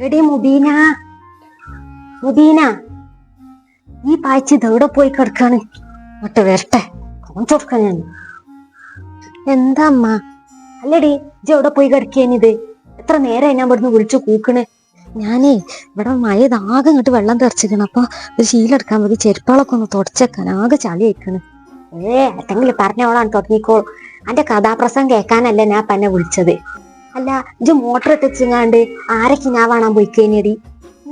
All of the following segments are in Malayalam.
എടി മുബീന, മുബീന, ഈ പായ്ച ഇതെവിടെ പോയി കിടക്കാണ്? മട്ട് വരട്ടെ, കാണിച്ചു കൊടുക്കാൻ ഞാൻ. എന്താ അമ്മ? അല്ലടി, ഇജ്ജ് എവിടെ പോയി കിടക്കിയത്? എത്ര നേരമായി ഞാൻ ഇവിടുന്ന് വിളിച്ചു കൂക്കണ്. ഞാനേ ഇവിടെ മഴ ഇങ്ങോട്ട് വെള്ളം തെറിച്ചിക്കണം. അപ്പൊ ഒരു ശീലെടുക്കാൻ മതി, ചെരുപ്പകളൊക്കെ ഒന്ന് തുടച്ചേക്കാൻ, ആകെ ചളി അയക്കണ്. എന്തെങ്കിലും പറഞ്ഞോളാണ് തുടങ്ങിക്കോളൂ. അന്റെ കഥാപ്രസംഗം കേൾക്കാനല്ല ഞാൻ പന്നെ വിളിച്ചത്. അല്ല, ഇജ്ജ് മോട്ടർ ഇട്ടിങ്ങാണ്ട് ആരൊക്കെ ഞാൻ വേണാൻ പോയിക്കേനടി?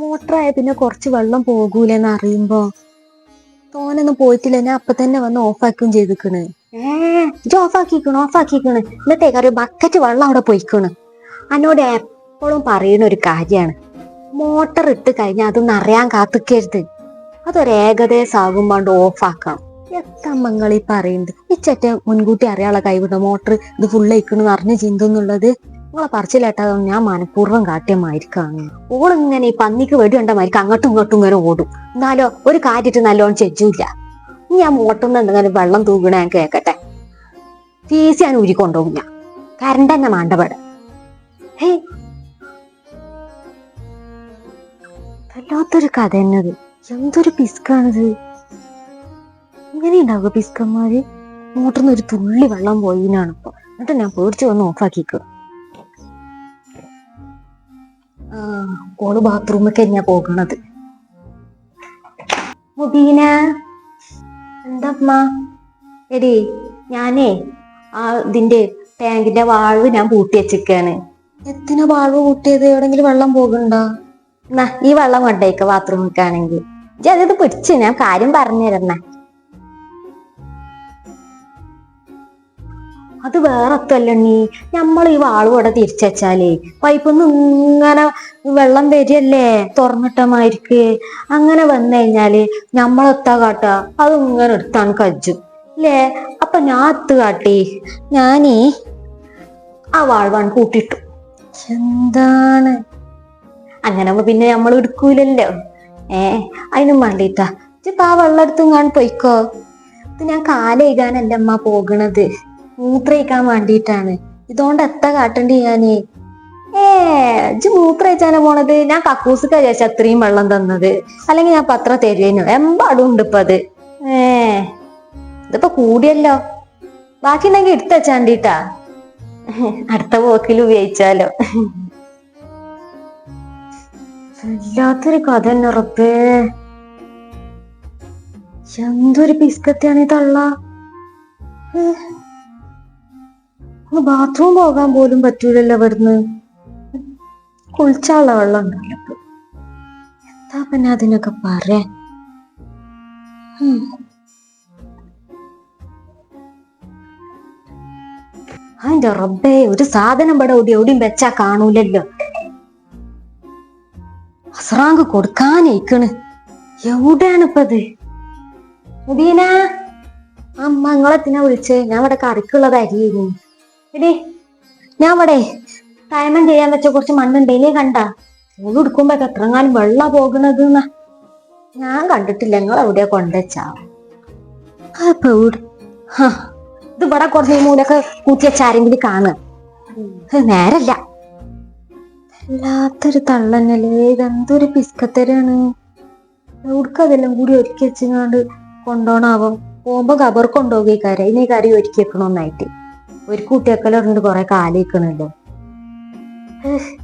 മോട്ടറായ പിന്നെ കുറച്ച് വെള്ളം പോകൂലെന്ന് അറിയുമ്പോ തോനൊന്നും പോയിട്ടില്ല. ഞാൻ അപ്പൊ തന്നെ വന്ന് ഓഫാക്കുകയും ചെയ്തിക്കണ്. ഇജ്ജ് ഓഫാക്കിക്കണ്. ഇന്നത്തേക്ക് ഒരു ബക്കറ്റ് വെള്ളം അവിടെ പോയിക്കണ്. എന്നോട് എപ്പോഴും പറയുന്ന ഒരു കാര്യമാണ്, മോട്ടർ ഇട്ട് കഴിഞ്ഞാൽ അതൊന്നും അറിയാൻ കാത്തിക്കരുത്. അതൊരു ഏകദേശം ആകുമ്പോണ്ട് ഓഫാക്കണം. എത്തമ്മങ്ങളീ പറയുന്നത്? ഇച്ചറ്റ മുൻകൂട്ടി അറിയാനുള്ള കൈവിട്ട മോട്ടർ ഇത് ഫുള്ള് അയക്കണെന്ന് അറിഞ്ഞ ചിന്തെന്നുള്ളത് നിങ്ങളെ പറച്ചിലേട്ടാ ഞാൻ മനഃപൂർവ്വം കാട്ടിയമായിരിക്കാണ്. ഓളിങ്ങനെ ഈ പന്നിക്ക് വെടി കണ്ട മായിരിക്കും അങ്ങോട്ടും ഇങ്ങോട്ടും ഇങ്ങനെ ഓടും. എന്നാലോ ഒരു കാര്യമായിട്ട് നല്ലോണം ചെജ്ജൂല്ല. ഇനി ആ മോട്ടറിന് എന്തെങ്കിലും വെള്ളം തൂകണ ഞാൻ കേക്കട്ടെ. ഫീസ് ഞാൻ ഊരിക്കൊണ്ടുപോകില്ല. കരണ്ട് തന്നെ മാണ്ടപെട. വല്ലാത്തൊരു കഥ തന്നത്. എന്തൊരു പിസ്കാണിത്. ഇങ്ങനെ ഉണ്ടാവുക പിസ്കന്മാര്? മോട്ടറിന് ഒരു തുള്ളി വെള്ളം പോയിനാണ് ഇപ്പൊ. എന്നിട്ട് ഞാൻ പേടിച്ചു വന്ന് ഓഫാക്കിക്കോ. ഓള് ബാത്റൂമൊക്കെ തന്നെയാ പോകണത്. മുബീന, എന്താ? എടി, ഞാനേ ഇതിന്റെ ടാങ്കിന്റെ വാൾവ് ഞാൻ പൂട്ടി വെച്ചിരിക്കാണ്. എത്തിനാ വാൾവ് പൂട്ടിയത്? എവിടെങ്കിലും വെള്ളം പോകുന്നുണ്ടോ? എന്നാ ഈ വെള്ളം കൊണ്ടേക്ക ബാത്റൂമിലേക്കാണെങ്കിൽ. ഇജ്ജ് അത് പിടിച്ച് ഞാൻ കാര്യം പറഞ്ഞു തരണേ. അത് വേറൊത്തല്ല നീ, നമ്മൾ ഈ വാൾവ് ഇവിടെ തിരിച്ചുവെച്ചാലേ പൈപ്പൊന്ന് ഇങ്ങനെ വെള്ളം വരികയല്ലേ തുറന്നിട്ടമായിരിക്ക്. അങ്ങനെ വന്നു കഴിഞ്ഞാല് നമ്മളെത്താ കാട്ടാ? അത് ഇങ്ങനെ എടുത്താണ് കജ്ജും അല്ലേ? അപ്പൊ ഞാൻ എത്ത് കാട്ടി, ഞാനേ ആ വാൾവാണ് കൂട്ടിട്ടു. എന്താണ് അങ്ങനെ? പിന്നെ നമ്മൾ എടുക്കൂലല്ലോ. അതിനും വേണ്ടിട്ടാ ഇപ്പൊ ആ വെള്ളം എടുത്തും കാണും പൊയ്ക്കോ. ഇത് ഞാൻ കാലെഴുകാനല്ല അമ്മ പോകണത്, മൂത്രയിക്കാൻ വേണ്ടിയിട്ടാണ്. ഇതുകൊണ്ട് എത്ര കാട്ടണ്ടി ഞാന്? ഇജ്ജ് മൂത്രയിച്ചാനാ പോണത്? ഞാൻ കക്കൂസക്ക വിചാരിച്ച അത്രയും വെള്ളം തന്നത്, അല്ലെങ്കിൽ ഞാൻ പത്ര തരുവേനു. എമ്പാടും ഉണ്ട് ഇപ്പൊ അത്. ഇതിപ്പോ കൂടിയല്ലോ. ബാക്കി ഉണ്ടെങ്കിൽ എടുത്തച്ചാണ്ടിട്ടാ, അടുത്ത പോക്കിൽ ഉപയോഗിച്ചാലോ. വല്ലാത്തൊരു കഥ തന്നെ റബ്ബേ. എന്തൊരു പിസ്കത്താണ് ഈ തള്ള. ബാത്റൂം പോകാൻ പോലും പറ്റൂലല്ലോ ഇവിടുന്ന്. കുളിച്ചാനുള്ള വെള്ളം ഉണ്ടല്ലോ. എന്താ പിന്നെ അതിനൊക്കെ പറയാൻ? അതിന്റെ റബ്ബേ, ഒരു സാധനം ഇവിടെ എവിടെയും വെച്ചാ കാണൂലല്ലോ. അസ്രാങ്ക് കൊടുക്കാനേക്കണ്. എവിടെയാണ് ഇപ്പത്? മുബീന, അമ്മ നിങ്ങളെത്തിനാ വിളിച്ചേ? ഞാൻ ഇവിടെ കറിക്കുള്ളത് അരിയായിരുന്നു. എടി, ഞാൻ ഇവിടെ ടൈമം ചെയ്യാൻ വെച്ച കുറച്ച് മണ്ണുണ്ടേലേ കണ്ട? ഓട് എടുക്കുമ്പോ എത്രങ്ങാനും വെള്ളം പോകണത് എന്നാ ഞാൻ കണ്ടിട്ടില്ല. നിങ്ങൾ എവിടെയാ കൊണ്ടുവച്ചാ? അപ്പൊ ഇത് ഇവിടെ കുറച്ച് മൂലൊക്കെ കൂട്ടി വെച്ച ആരെങ്കിലും കാണുക? നേരല്ല. വല്ലാത്തൊരു തള്ളന്നല്ലേ. ഇതെന്തൊരു പിസ്കത്തരാണ്. എവിടുക്കതെല്ലാം കൂടി ഒരുക്കി വെച്ചങ്ങാണ്ട് കൊണ്ടോണാവോ? പോകുമ്പോ ഖബർ കൊണ്ടുപോകാര ഇനി കറി ഒരുക്കി വെക്കണോന്നായിട്ട്. ഒരു കൂട്ടിയൊക്കെല്ലാം കുറെ കാലിക്കണല്ലോ.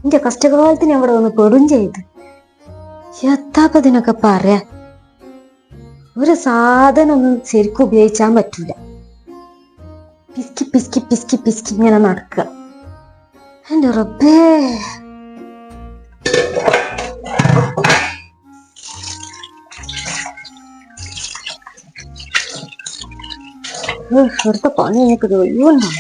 എന്റെ കഷ്ടകാലത്തിന് അവിടെ വന്ന് പെടും ചെയ്ത്. എത്താപ്പ ഇതിനൊക്കെ പറയാ? ഒരു സാധനം ഒന്നും ശരിക്കും ഉപയോഗിച്ചാൻ പറ്റൂല. പിസ്കി പിസ്കി പിസ്കി പിസ്കി ഇങ്ങനെ നടക്കുക. എന്റെ റബ്ബേ, ഇവിടുത്തെ പണി എനിക്ക് ഒഴിവുണ്ടോ?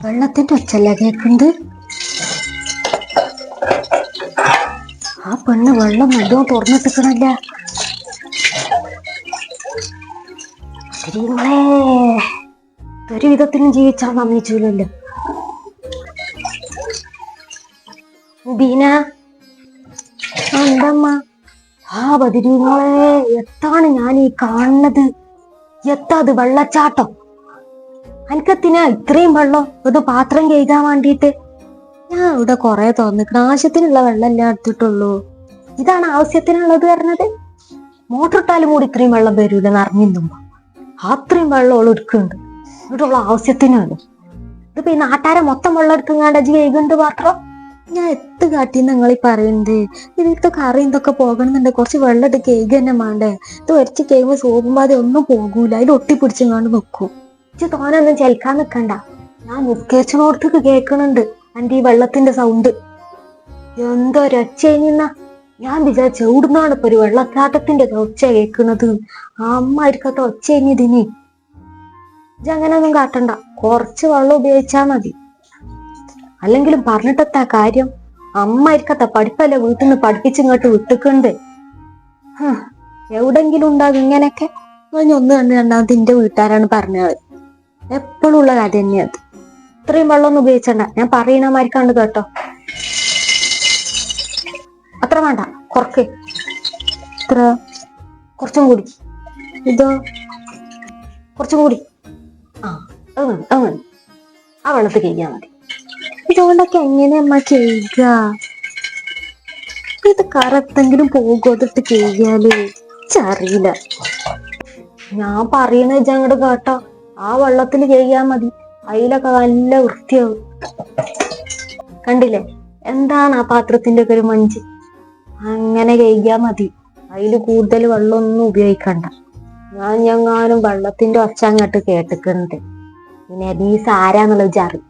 വെള്ളത്തിന്റെ ഒച്ചല്ല കേൾക്കുന്നത്. ആ പെണ്ണ് വെള്ളം നല്ലോണം തുറന്നിട്ടിക്കണല്ല. നിങ്ങളെ ഒരു വിധത്തിലും ജീവിച്ചാൽ സമ്മതിച്ചൂലല്ലോ. ബീന, എന്തമ്മ? ബദിരിങ്ങളെ, എത്താണ് ഞാൻ ഈ കാണുന്നത്? എത്താത് വെള്ളച്ചാട്ടം? എനിക്കെത്തിനാ ഇത്രയും വെള്ളം ഇത് പാത്രം കഴുകാൻ വേണ്ടിയിട്ട്? ഞാൻ ഇവിടെ കൊറേ തോന്നിക്കണ ആവശ്യത്തിനുള്ള വെള്ളമല്ലേ എടുത്തിട്ടുള്ളൂ. ഇതാണ് ആവശ്യത്തിനുള്ളത് പറഞ്ഞത്. മോട്ടർ ഇട്ടാലും കൂടി ഇത്രയും വെള്ളം വരൂല നിറഞ്ഞിന്നുമ്പോ. അത്രയും വെള്ളം ഓള് എടുക്കുന്നുണ്ട്. ഇവിടെയുള്ള ആവശ്യത്തിനാണ്. ഇതിപ്പോ ഈ നാട്ടാരെ മൊത്തം വെള്ളം എടുത്തുങ്ങാണ്ട് അജി കഴുകുന്നുണ്ട് പാത്രം. ഞാൻ എത്ത് കാട്ടിന്ന് നിങ്ങളീ പറയുന്നത്? ഇതിലത്തെ കറി ഇതൊക്കെ പോകണമെന്നുണ്ട് കുറച്ച് വെള്ളം ഇട്ട് കേക്ക് തന്നെ വേണ്ടേ? ഇത് വരച്ച് കേൾക്കുമ്പോ സോപ്പും പാതി ഒന്നും പോകൂല, അതിൽ ഒട്ടിപ്പിടിച്ചങ്ങാണ്ട് വെക്കും. ഇച്ച് തോനൊന്നും ചെൽക്കാൻ നിക്കണ്ട. ഞാൻ നിസ്കരിച്ചോടത്തേക്ക് കേൾക്കണുണ്ട് എന്റെ ഈ വെള്ളത്തിന്റെ സൗണ്ട്. എന്തൊരൊച്ചയിന്നാ ഞാൻ വിചാരിച്ച എവിടുന്നാണ് ഇപ്പൊ ഒരു വെള്ളച്ചാട്ടത്തിന്റെ ഒച്ച കേൾക്കുന്നത്. അമ്മായിരിക്കത്ത ഒച്ച ഇതിന്. ഇജങ്ങനൊന്നും കാട്ടണ്ട, കുറച്ച് വെള്ളം ഉപയോഗിച്ചാ മതി. അല്ലെങ്കിലും പറഞ്ഞിട്ടെത്താ കാര്യം? അമ്മായിരിക്കത്ത പഠിപ്പല്ലേ വീട്ടിൽ നിന്ന് പഠിപ്പിച്ചിങ്ങോട്ട് വിട്ടിട്ടുണ്ട്. എവിടെങ്കിലും ഉണ്ടാകും ഇങ്ങനെയൊക്കെ. ഒന്ന് കണ്ട് രണ്ടാമത് എന്റെ വീട്ടുകാരാണ് പറഞ്ഞത്. എപ്പോഴും ഉള്ള കഥ തന്നെയത്. ഇത്രയും വെള്ളമൊന്നും ഉപയോഗിച്ചണ്ട, ഞാൻ പറയണമായിരിക്കാണ്ട് കേട്ടോ. അത്ര വേണ്ട, കുറക്ക്. ഇത്ര കുറച്ചും കൂടി. ഇതോ കുറച്ചും കൂടി. ആ വെള്ളത്തിൽ കഴിയാൻ മതി. ഇതുകൊണ്ടൊക്കെ എങ്ങനെ അമ്മ ചെയ്യുക? ഇത് കറത്തെങ്കിലും പോകുന്നിട്ട് ചെയ്യാല് അറിയില്ല. ഞാൻ പറയണ അങ്ങോട്ട് കേട്ടോ. ആ വെള്ളത്തിൽ ചെയ്യാൻ മതി, അതിലൊക്കെ നല്ല വൃത്തിയാവും. കണ്ടില്ലേ എന്താണ് ആ പാത്രത്തിന്റെ ഒക്കെ ഒരു മഞ്ച്? അങ്ങനെ കഴിയാ മതി. അതിൽ കൂടുതൽ വെള്ളമൊന്നും ഉപയോഗിക്കണ്ട. ഞാൻ ഞങ്ങാനും വെള്ളത്തിന്റെ ഒച്ച അങ്ങോട്ട് കേട്ടിട്ടുണ്ട്. പിന്നെ നബീസ ആരാന്നുള്ള വിചാരി.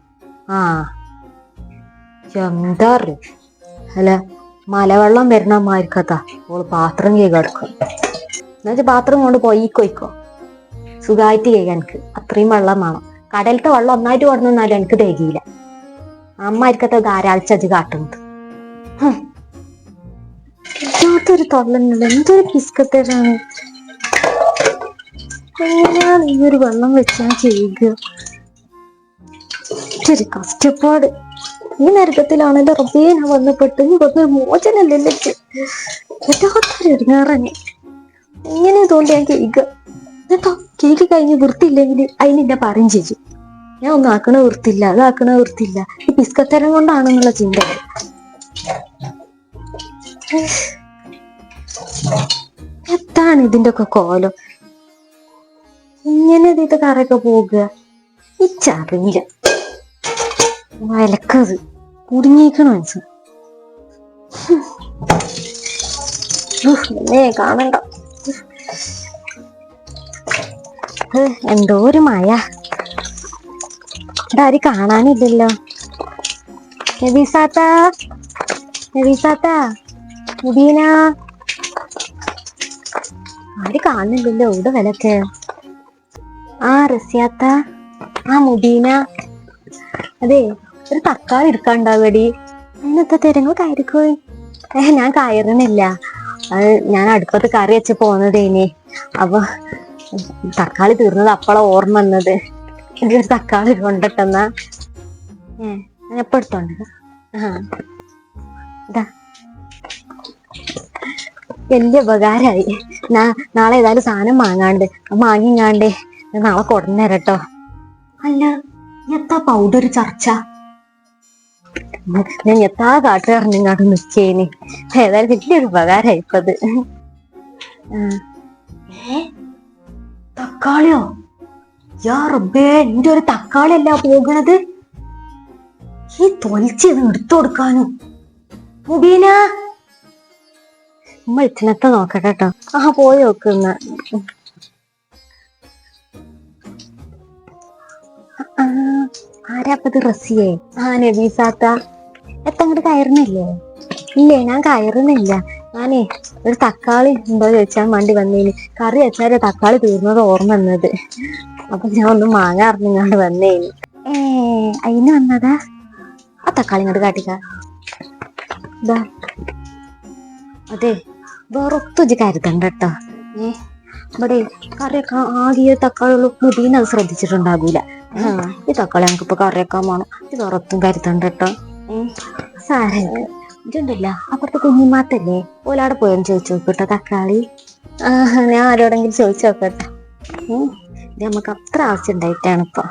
എന്താ അറിയും? അല്ല മലവെള്ളം വരുന്ന മാരിക്കത്താ ഓള് പാത്രം കേൾക്കും. എന്നുവെച്ചാൽ പാത്രം കൊണ്ട് പോയിക്കോയിക്കോ, സുഖമായിട്ട് കേൾക്കാൻ. എനിക്ക് അത്രയും വെള്ളം വേണം. കടലത്തെ വെള്ളം ഒന്നായിട്ട് കൊണ്ടുവന്നാലും എനിക്ക് തികയില്ല. അമ്മാരിക്കത്തെ ധാരാളിച്ചത് കാട്ടുന്നത്. എന്തൊരു തൊള്ളന്നല്ല, എന്തൊരു പിസ്കത്തേടാണ്. എങ്ങനെയാണ് ഈ ഒരു വെള്ളം വെച്ചാൽ ചെയ്യുക? ശരി കഷ്ടപ്പാട്. ഈ നരകത്തിലാണെന്റെ റബ്ബേ ഞാൻ വന്നപ്പെട്ടു. നീ പറഞ്ഞൊരു മോചനല്ലേ വല്ലാത്തൊരു ഇടങ്ങാറന്നെ. എങ്ങനെ തോന്നി ഞാൻ കേൾക്കുക കേട്ടോ. കേക്ക് കഴിഞ്ഞ് വൃത്തിയില്ലെങ്കിൽ അതിനെന്നെ പറയും ചേച്ചി. ഞാൻ ഒന്നും ആക്കണ വൃത്തിയില്ല, അതാക്കണ വൃത്തിയില്ല. ഈ പിസ്കത്തരം കൊണ്ടാണെന്നുള്ള ചിന്ത. എത്താണ് ഇതിന്റെ ഒക്കെ കോലം? ഇങ്ങനെ ഇത് കറയൊക്കെ പോകുക ഇച്ചറിയില്ല. വലക്കത് കുടുങ്ങിക്കണ മനസ്സ്. കാണണ്ട. എന്തോ ഒരു മഴ. ഇതാരും കാണാനില്ലല്ലോ. നബീസാത്ത, നബീസാത്ത, മുബീന, ആര് കാണുന്നില്ലല്ലോ. ഇവിടെ വിലക്കെ. റസിയാത്ത, മുബീന. അതെ ഒരു തക്കാളി എടുക്കാണ്ടാവടി. ഇന്നത്തെ തിരങ്ങൾ കയറിക്കോയി. ഞാൻ കയറുന്നില്ല. അത് ഞാൻ അടുപ്പത്ത് കറി വെച്ച് പോന്നതേനെ. അപ്പൊ തക്കാളി തീർന്നത് അപ്പളാ ഓർമ്മ വന്നത്. എന്റെ ഒരു തക്കാളി കൊണ്ടിട്ടെന്നാ. ഞാൻ എപ്പ എടുത്തോണ്ട്. ഇതാ വലിയ ഉപകാരമായി. നാളെ ഏതായാലും സാധനം വാങ്ങാണ്ട് വാങ്ങിങ്ങാണ്ടേ നാളെ കൊണ്ടുവരട്ടോ. അല്ല എത്താ പൗഡർ ചർച്ച? ഞാൻ എത്താ കാട്ടുകാരനിങ്ങാട്ട് നിക്കേന്. ഏതായാലും വലിയൊരു ഉപകാരമായി ഇപ്പത്. തക്കാളിയോ? യാ റബ്ബേ, എന്റെ ഒരു തക്കാളി അല്ല പോകണത്. ഈ തൊലിച്ച് എടുത്തു കൊടുക്കാനും. മുബീന ഇച്ചിനത്തെ നോക്കട്ടെ കേട്ടോ. പോയി നോക്കുന്ന. ആരാപ്പത്? റസിയേ? നബീസാത്ത. എത്തങ്ങോട്ട് കയറുന്നില്ലേ? ഇല്ലേ ഞാൻ കയറുന്നില്ല. ഞാനേ ഒരു തക്കാളി ഉണ്ടോ ചോദിച്ചാൽ വേണ്ടി വന്നേന്. കറി വെച്ചാല് തക്കാളി തീർന്നത് ഓർമ്മ വന്നത്. അപ്പൊ ഞാൻ ഒന്ന് മാങ്ങ അറിഞ്ഞാണ്ട് വന്നേന്. അതിന് വന്നതാ. ആ തക്കാളി ഇങ്ങോട്ട് കാട്ടിക്ക. ഇതാ അതെ വേറൊത്തുജി കരുതണ്ട കേട്ടോ. ഇവിടെ കറിയൊക്കെ ആകെ തക്കാളി മുബീന അത് ശ്രദ്ധിച്ചിട്ടുണ്ടാകൂല. ഈ തക്കാളി ഞങ്ങൾക്കിപ്പൊ കറിയൊക്കാൻ വേണം. ഇത് ഉറത്തും കരുതണ്ട കേട്ടോ. സാരല്ല. ഇതുണ്ടല്ല അപ്പുറത്തെ കുഞ്ഞിമാത്തല്ലേ, ഓലാടെ പോയെന്ന് ചോദിച്ചു നോക്കട്ടോ തക്കാളി. ഞാൻ ആരോടെങ്കിലും ചോദിച്ചു നോക്കട്ടെ. ഇത് നമുക്ക് അത്ര ആവശ്യം ഉണ്ടായിട്ടാണ് ഇപ്പൊ.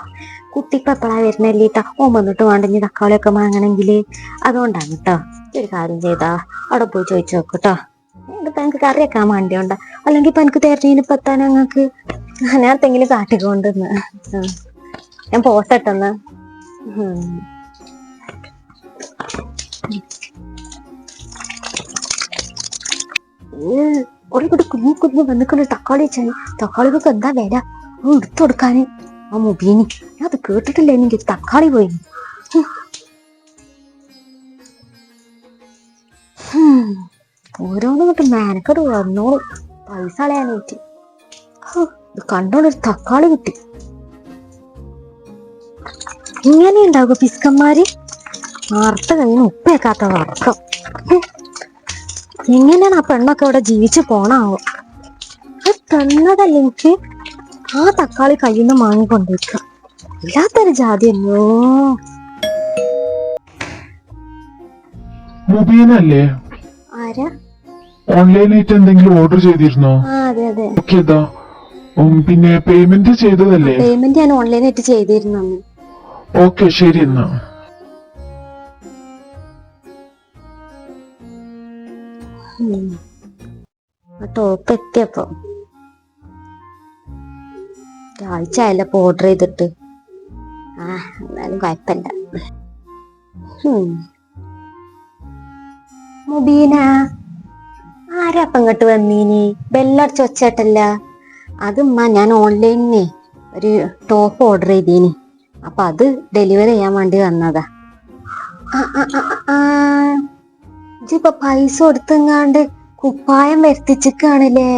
കുട്ടിക്ക് എപ്പോഴാ വരുന്നല്ലേട്ടാ ഓൻ വന്നിട്ട് വേണ്ടെങ്കിൽ തക്കാളിയൊക്കെ വാങ്ങണമെങ്കില്. അതുകൊണ്ടാണ് കേട്ടോ. ഒരു കാര്യം ചെയ്താ അവിടെ പോയി ചോദിച്ചു നോക്കൂട്ടോ. ഇപ്പൊ എനിക്ക് കറിയൊക്കെ വേണ്ടിയോണ്ട, അല്ലെങ്കിൽ ഇപ്പൊ എനിക്ക് തെരഞ്ഞിന് പത്താൻ ഞങ്ങക്ക് ഞാനത്തെങ്കിലും കാട്ടിക്കൊണ്ടെന്ന്. ഞാൻ പോസട്ടെന്ന്. ഒരിക്കട്ട് കുഞ്ഞു കുഞ്ഞു വന്നിക്കൊണ്ട് തക്കാളി വെച്ചാൽ തക്കാളിക്കൊക്കെ എന്താ വില എടുത്തു കൊടുക്കാന്. ആ മുബീനി ഞാൻ അത് കേട്ടിട്ടില്ല. എനിക്ക് തക്കാളി പോയി. ഓരോന്നും കിട്ടും മേനക്കട് വന്നോളൂ പൈസ കളയാനായിട്ട്. ഇത് കണ്ടോണ്ടൊരു തക്കാളി കിട്ടി. ഇങ്ങനെ ഉണ്ടാകും പിസ്കന്മാര്. വാർത്ത കഴിഞ്ഞ് ഉപ്പേക്കാത്ത വർക്കം. എങ്ങനെയാണ് ആ പെണ്ണൊക്കെ ഇവിടെ ജീവിച്ചു പോണാവോ. തന്നതല്ല എനിക്ക് ആ തക്കാളി കയ്യിൽ നിന്ന് വാങ്ങിക്കൊണ്ടിരിക്കുക. ഇല്ലാത്തൊരു ജാതി എന്നോ. മുബീനല്ലേ? ആരാ? ഓൺലൈനായിട്ട് എന്തെങ്കിലും ഓർഡർ ചെയ്തിരുന്നോ? അതെ അതെ. പിന്നെ പേയ്മെന്റ് ചെയ്തതല്ലേ? പേയ്മെന്റ് ഞാൻ ഓൺലൈനായിട്ട് ചെയ്തിരുന്നു. ഓക്കെ ശരി എന്നാ. ടോപ്പ് എത്തിയപ്പോ ഒരാഴ്ച ആയല്ലോ ഓർഡർ ചെയ്തിട്ട്. എന്നാലും കുഴപ്പമില്ല. മുബീന ആരാപ്പ ഇങ്ങോട്ട് വന്നീനി? ബെല്ലടിച്ച് വെച്ചേട്ടല്ല. അതുമ്മ ഞാൻ ഓൺലൈനിന്ന് ഒരു ടോപ്പ് ഓർഡർ ചെയ്തീനി. അപ്പൊ അത് ഡെലിവറി ചെയ്യാൻ വേണ്ടി വന്നതാ. ഇപ്പൊ പൈസ കൊടുത്തെങ്ങാണ്ട് കുപ്പായം വരുത്തിച്ചിക്കാണല്ലേ.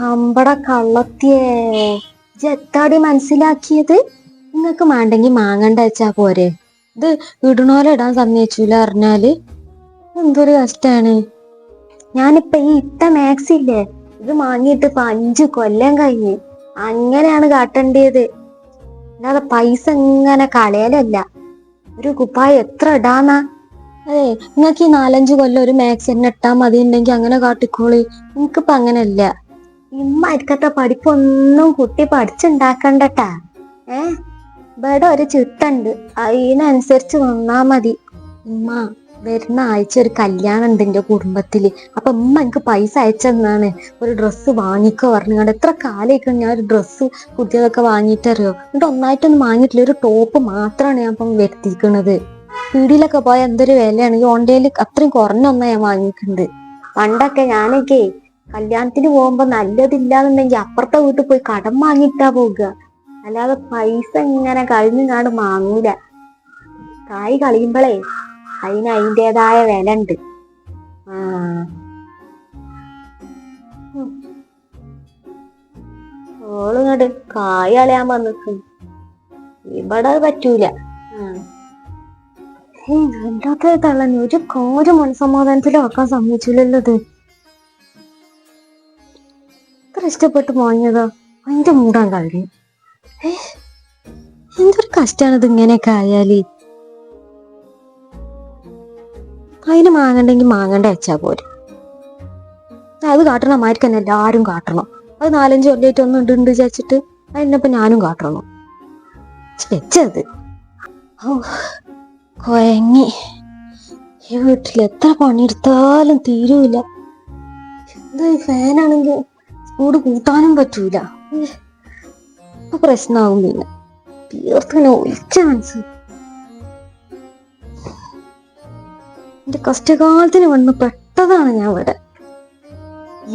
അമ്പട കള്ളത്തിയേ. എത്താടി മനസ്സിലാക്കിയത്? നിങ്ങക്ക് വേണ്ടെങ്കി മാങ്ങണ്ട വെച്ചാ പോരെ. ഇത് ഇടണോലെ ഇടാൻ സമ്മതിച്ചൂല അറിഞ്ഞാല് എന്തൊരു കഷ്ടാണ്. ഞാനിപ്പൊ ഈ ഇട്ട മാക്സ് ഇല്ലേ, ഇത് വാങ്ങിയിട്ട് ഇപ്പൊ 5 കൊല്ലം കഴിഞ്ഞ്. അങ്ങനെയാണ് കാട്ടേണ്ടത്, അല്ലാതെ പൈസ ഇങ്ങനെ കളയലല്ല. ഒരു കുപ്പായം എത്ര ഇടാന്നാ? അതെ, നിങ്ങക്ക് ഈ 4-5 കൊല്ലം ഒരു മാക്സ് തന്നെ ഇട്ടാ മതി ഉണ്ടെങ്കിൽ അങ്ങനെ കാട്ടിക്കോളി. നിനക്കിപ്പൊ അങ്ങനല്ല. ഇമ്മരിക്കത്തെ പഠിപ്പൊന്നും കുട്ടി പഠിച്ചുണ്ടാക്കണ്ടട്ടാ. ഇവിടെ ഒരു ചിട്ടുണ്ട്, അതിനനുസരിച്ച് വന്നാ മതി. ഉമ്മ വരുന്ന ആഴ്ച ഒരു കല്യാണം ഉണ്ട് എന്റെ കുടുംബത്തില്. അപ്പൊ ഉമ്മ എനിക്ക് പൈസ അയച്ചെന്നാണ്. ഒരു ഡ്രസ്സ് വാങ്ങിക്കോ പറഞ്ഞുകൊണ്ട്. എത്ര കാലമായിക്കണം ഞാൻ ഒരു ഡ്രസ്സ് കുട്ടികളൊക്കെ വാങ്ങിയിട്ടറിയോ. എന്നിട്ട് ഒന്നായിട്ടൊന്നും വാങ്ങിയിട്ടില്ല. ഒരു ടോപ്പ് മാത്രമാണ് ഞാൻ ഇപ്പം വരുത്തിയിരിക്കണത്. പീടിയിലൊക്കെ പോയ എന്തൊരു വിലയാണ്. ഈ ഓൺലൈനിൽ അത്രയും കുറഞ്ഞൊന്നാ ഞാൻ വാങ്ങിയിട്ടുണ്ട്. പണ്ടൊക്കെ ഞാനൊക്കെ കല്യാണത്തിന് പോകുമ്പോ നല്ലതില്ലാന്നുണ്ടെങ്കിൽ അപ്പുറത്തെ വീട്ടിൽ പോയി കടം വാങ്ങിയിട്ടാ പോകുക. അല്ലാതെ പൈസ ഇങ്ങനെ കഴിഞ്ഞാട് വാങ്ങൂല. കായ് കളിയുമ്പോളേ അതിൻ്റെതായ വില ഉണ്ട്. ഓളിങ്ങട് കായ് കളയാൻ വന്നിക്കും. ഇവിടെ പറ്റൂല. എന്താത്ത തള്ളന് ഒരു കാര്യം മനസ്സമാധാനത്തിൽ വെക്കാൻ സമ്മതിച്ചില്ലല്ലോ. ഇത് ഇത്ര ഇഷ്ടപ്പെട്ട് വാങ്ങിയതാ, അതിന്റെ മൂടാൻ കളി. എന്തൊരു കഷ്ടാണിത് ഇങ്ങനെയൊക്കെ ആയാല്. അതിന് മാങ്ങണ്ടെങ്കിൽ മാങ്ങണ്ട വെച്ചാ പോരെ. അത് കാട്ടണ മാർക്ക് തന്നെ എല്ലാരും കാട്ടണം. അത് 4-5 കൊല്ലായിട്ട് ഒന്നും ഉണ്ട് വിചാരിച്ചിട്ട് അതിനപ്പം ഞാനും കാട്ടണം വെച്ചത്. കൊയങ്ങി. ഈ വീട്ടിൽ എത്ര പണിയെടുത്താലും തീരൂല. എന്താ ഈ ഫാനാണെങ്കിൽ ചൂട് കൂട്ടാനും പറ്റൂല. ഇപ്പൊ പ്രശ്നാവും. പിന്നെ തീർത്തന്നെ ഒഴിച്ച മനസ്സ്. എന്റെ കഷ്ടകാലത്തിന് വന്ന് പെട്ടതാണ് ഞാൻ ഇവിടെ.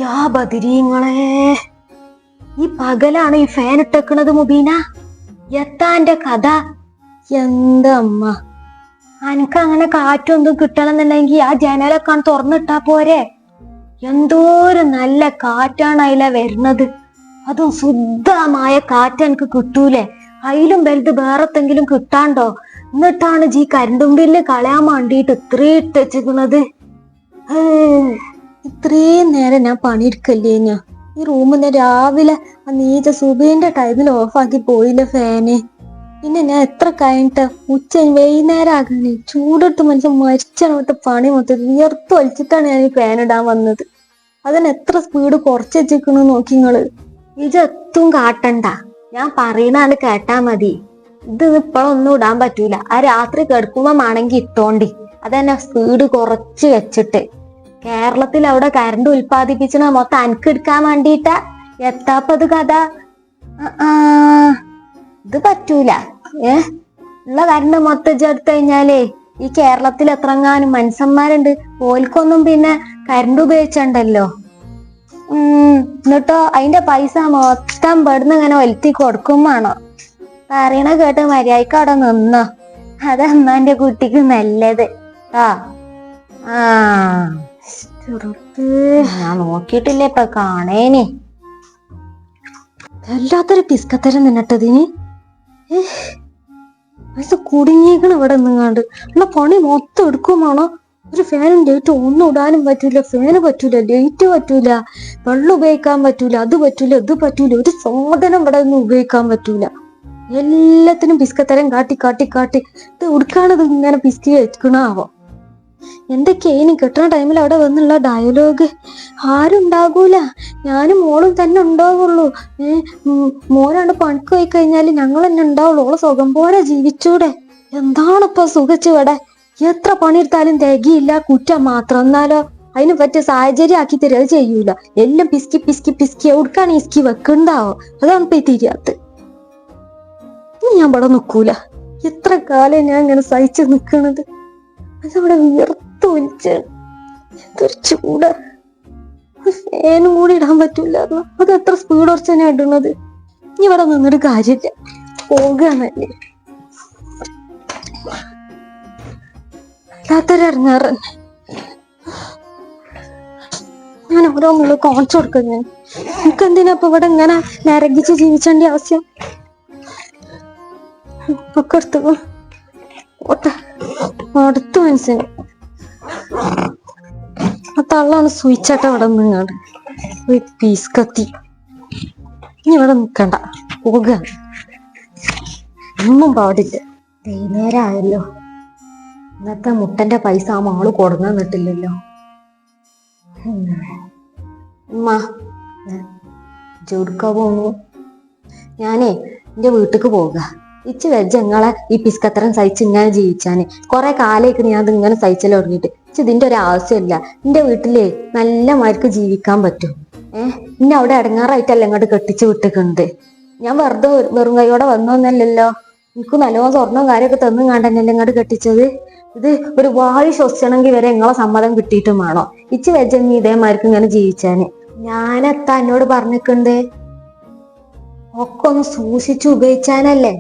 യാ ബദിരീങ്ങളെ, ഈ പകലാണ് ഈ ഫാൻ ഇട്ടേക്കണത് മുബീന. എത്താന്റെ കഥ. എന്താ അമ്മ, അനക്ക് അങ്ങനെ കാറ്റൊന്നും കിട്ടണമെന്നുണ്ടെങ്കിൽ ആ ജനലൊക്കെ തുറന്നിട്ടാ പോരെ. എന്തോരു നല്ല കാറ്റാണ് അതിലെ വരുന്നത്. അതും ശുദ്ധമായ കാറ്റ് എനിക്ക് കിട്ടൂലേ. അതിലും വലുത് വേറെത്തെങ്കിലും കിട്ടാണ്ടോ? എന്നിട്ടാണ് ഈ കരണ്ടും ബില്ല് കളയാൻ വേണ്ടിയിട്ട് ഇത്രയും ഇട്ടേച്ചിരിക്കുന്നത്. ഇത്രയും നേരം ഞാൻ പണിയെടുക്കല്ലേ. ഞാൻ ഈ റൂമിന്ന് രാവിലെ ആ നീച്ച സുബീന്റെ ടൈമിൽ ഓഫാക്കി പോയില്ല ഫാന്. പിന്നെ ഞാൻ എത്ര കഴിഞ്ഞിട്ട് വൈകുന്നേരം ആകാണ് ചൂടെടുത്ത് മനുഷ്യൻ മരിച്ചണത്തെ പണി മൊത്തം വിയർത്ത് വലിച്ചിട്ടാണ് ഞാൻ ഈ ഫാൻ ഇടാൻ വന്നത്. അതിന് എത്ര സ്പീഡ് കുറച്ച് വെച്ചിരിക്കണു നോക്കി നിങ്ങള്. ഇതെത്തും കാട്ടണ്ട. ഞാൻ പറയണാണ് കേട്ടാ മതി. ഇത് ഇപ്പോഴൊന്നും ഇടാൻ പറ്റൂല. ആ രാത്രി കിടക്കുമ്പോ ആണെങ്കിൽ ഇട്ടോണ്ടി. അതന്നെ സ്പീഡ് കുറച്ച് വെച്ചിട്ട്. കേരളത്തിൽ അവിടെ കറണ്ട് ഉൽപ്പാദിപ്പിച്ചണ മൊത്തം അനക്ക് എടുക്കാൻ വേണ്ടിട്ടാ. എത്താപ്പത് കഥ. ഇത് പറ്റൂല. ഉള്ള കറണ്ട് മൊത്തം എടുത്തു കഴിഞ്ഞാലേ ഈ കേരളത്തിൽ എത്രങ്ങാനും മനുഷ്യന്മാരുണ്ട്. ഓൽക്കൊന്നും പിന്നെ കറണ്ട് ഉപയോഗിച്ചണ്ടല്ലോ. എന്നിട്ടോ അതിന്റെ പൈസ മൊത്തം പെടുന്ന് ഇങ്ങനെ ഒലുത്തി കൊടുക്കും വേണോ. പറയണ കേട്ട് മര്യാദക്ക് അവിടെ നിന്നോ. അതെന്നാന്റെ കുട്ടിക്ക് നല്ലത്. ഞാൻ നോക്കിയിട്ടില്ലേ ഇപ്പൊ കാണേനി. വല്ലാത്തൊരു പിസ്കത്തരം നിന്നിട്ടതിന്. പൈസ കുടുങ്ങിയേക്കണ ഇവിടെ നിങ്ങാണ്ട്. ഉള്ള പണി മൊത്തം എടുക്കുമാണോ. ഒരു ഫാനും ലൈറ്റും ഒന്നും ഇടാനും പറ്റൂല. ഫാന് പറ്റൂല, ലൈറ്റ് പറ്റൂല, വെള്ളം ഉപയോഗിക്കാൻ പറ്റൂല, അത് പറ്റൂല, ഇത് പറ്റൂല. ഒരു സാധനം ഇവിടെ ഒന്നും ഉപയോഗിക്കാൻ പറ്റൂല. എല്ലാത്തിനും പിസ്കത്തരം കാട്ടി കാട്ടി കാട്ടി ഇത് ഉടുക്കാണത് ഇങ്ങനെ പിസ്കി വെക്കണാവോ. എന്തൊക്കെയാ കെട്ടുന്ന ടൈമിൽ അവിടെ വന്നുള്ള ഡയലോഗ്. ആരും ഉണ്ടാകൂല, ഞാനും മോളും തന്നെ ഉണ്ടാവുള്ളൂ. മോനാണ് പണിക്ക് പോയി കഴിഞ്ഞാല് ഞങ്ങൾ തന്നെ ഉണ്ടാവുള്ളൂ. ഓളെ സുഖം പോലെ ജീവിച്ചൂടെ. എന്താണിപ്പോ സുഖിച്ചിവിടെ. എത്ര പണിയെടുത്താലും തികയില്ല, കുറ്റം മാത്രം. എന്നാലോ അതിന് പറ്റിയ സാഹചര്യം ആക്കി തരും. അത് ചെയ്യൂല. എല്ലാം പിസ്കി പിസ്കി പിസ്കി എവിടുക്കാണ് ഇസ്കി വെക്കണ്ടാവോ. അതാണ് ഇപ്പൊ ഈ തിരിയാത്ത. ഞാൻ ഇവിടെ നിക്കൂല. എത്ര കാലം ഞാൻ ഇങ്ങനെ സഹിച്ചു നിക്കണത്. അതവിടെ വിയർത്തു ഒലിച്ച്. എന്തൊരു ചൂട്. ഫാനും കൂടി ഇടാൻ പറ്റൂല. അത് എത്ര സ്പീഡ് കുറച്ചാണ് ഇടുന്നത്. ഇനി ഇവിടെ നിന്നൊരു കാര്യമില്ല. പോകുകയെന്നല്ലേ. അല്ലാത്തൊരിറങ്ങാറ്. ഞാൻ ഓരോന്നുള്ളത് കാണിച്ചു കൊടുക്കും. ഞാൻ എനിക്കെന്തിനാ ഇപ്പൊ ഇവിടെ ഇങ്ങനെ നരകിച്ച് ജീവിച്ചേണ്ട ആവശ്യം. ഒക്കെ എടുത്തു ഓട്ടെ. അടുത്ത മനസ്സിന് ആ തള്ളാണ് സ്വിച്ചാട്ട ഇവിടെ നിങ്ങാണ്ട്. പീസ് കത്തി. ഇനി ഇവിടെ നിക്കണ്ട, പോകുക. ഒന്നും പാടില്ല. വൈകുന്നേരമായല്ലോ. ഇന്നത്തെ മുട്ടന്റെ പൈസ ആ മാള് കൊടുന്നു തന്നിട്ടില്ലല്ലോ. ഉമ്മ ജോലിക്കാ പോന്നു. ഞാനേ എന്റെ വീട്ടിക്ക് പോവുക. ഇച്ച് വെജ് നിങ്ങളെ ഈ പിസ്കത്തരം സഹിച്ച് ഇങ്ങനെ ജീവിച്ചാന്. കുറെ കാലമായിട്ട് ഞാൻ ഇങ്ങനെ സഹിച്ചല്ലോ തുടങ്ങിയിട്ട്. ഇച്ച് ഇതിന്റെ ഒരു ആവശ്യമില്ല. എന്റെ വീട്ടിലേ നല്ല മാർക്ക് ജീവിക്കാൻ പറ്റും. ഇന്നെ അവിടെ ഇടങ്ങാറായിട്ടല്ല ഇങ്ങോട്ട് കെട്ടിച്ച് വിട്ടിട്ടുണ്ട്. ഞാൻ വെറുതെ വെറും കൈയോടെ വന്നോന്നല്ലല്ലോ. എനിക്ക് നല്ലോണം സ്വർണ്ണവും കാര്യമൊക്കെ തന്നും കണ്ടന്നല്ലേ ഇങ്ങോട്ട് കെട്ടിച്ചത്. ഇത് ഒരു വായു ശ്വസിക്കണമെങ്കിൽ വരെ നിങ്ങളെ സമ്മതം കിട്ടിയിട്ടും വേണോ. ഇച്ച് വെജെങ്കിൽ ഇതേമാർക്ക് ഇങ്ങനെ ജീവിച്ചാന്. ഞാനെത്താ എന്നോട് പറഞ്ഞിട്ടുണ്ട്. ഒക്കെ ഒന്ന് സൂക്ഷിച്ചു ഉപയോഗിച്ചാനല്ലേ.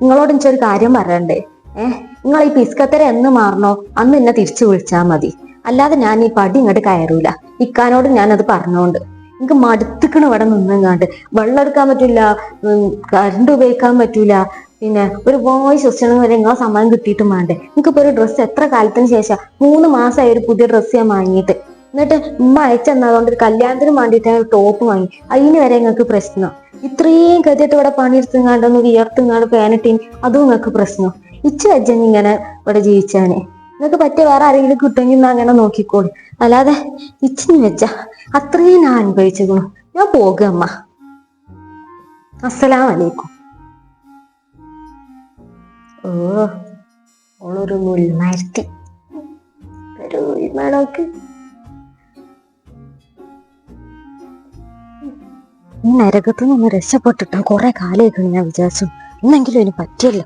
നിങ്ങളോട് എനിക്കൊരു കാര്യം പറയണ്ടേ. നിങ്ങൾ ഈ പിസ്കത്തര എന്ന് മാറണോ അന്ന് എന്നെ തിരിച്ചു വിളിച്ചാൽ മതി. അല്ലാതെ ഞാൻ ഈ പടി ഇങ്ങോട്ട് കയറൂല. ഇക്കാനോട് ഞാനത് പറഞ്ഞോണ്ട്. എനിക്ക് മടുത്തിക്കണ് ഇവിടെ നിന്നെങ്ങാണ്ട്. വെള്ളം എടുക്കാൻ പറ്റൂല, കറണ്ട് ഉപയോഗിക്കാൻ പറ്റൂല. പിന്നെ ഒരു വായു ശ്വസിക്കണം വരെ നിങ്ങളെ സമ്മതം കിട്ടിയിട്ടും വേണ്ടേ. എനിക്കിപ്പോ ഒരു ഡ്രസ്സ് എത്ര കാലത്തിന് ശേഷം 3 മാസമായി ഒരു പുതിയ ഡ്രസ്സ് ഞാൻ വാങ്ങിയിട്ട്. എന്നിട്ട് ഉമ്മ അയച്ചെന്നതുകൊണ്ട് ഒരു കല്യാണത്തിന് വേണ്ടിയിട്ട് ഒരു ടോപ്പ് വാങ്ങി. അതിന് വരെ നിങ്ങൾക്ക് പ്രശ്നം. ഇത്രയും ഗതിയിട്ട് ഇവിടെ പണിയെടുത്തുങ്ങാണ്ട് ഒന്ന് വിയർത്തുങ്ങാണ്ട് പേനിട്ടി അതും നിങ്ങൾക്ക് പ്രശ്നം. ഇച്ച് വെജെങ്കിൽ ഇങ്ങനെ ഇവിടെ ജീവിച്ചാന്. നിങ്ങൾക്ക് പറ്റിയ വേറെ ആരെങ്കിലും കിട്ടുമെങ്കിൽ അങ്ങനെ നോക്കിക്കോളി. അല്ലാതെ ഇച്ചിന് വെച്ച അത്രയും ഞാൻ അനുഭവിച്ചിരുന്നു. ഞാൻ പോകുക അമ്മ. അസ്സലാമു അലൈക്കും. ഓളൊരു മുൾമരത്തി. ഒരു ഉൾമണോക്ക്. ഈ നരകത്തുനിന്ന് രക്ഷപ്പെട്ടിട്ട് കുറെ കാലമായിക്കണം ഞാൻ വിചാരിച്ചു. എന്നെങ്കിലും അതിന് പറ്റിയല്ലോ.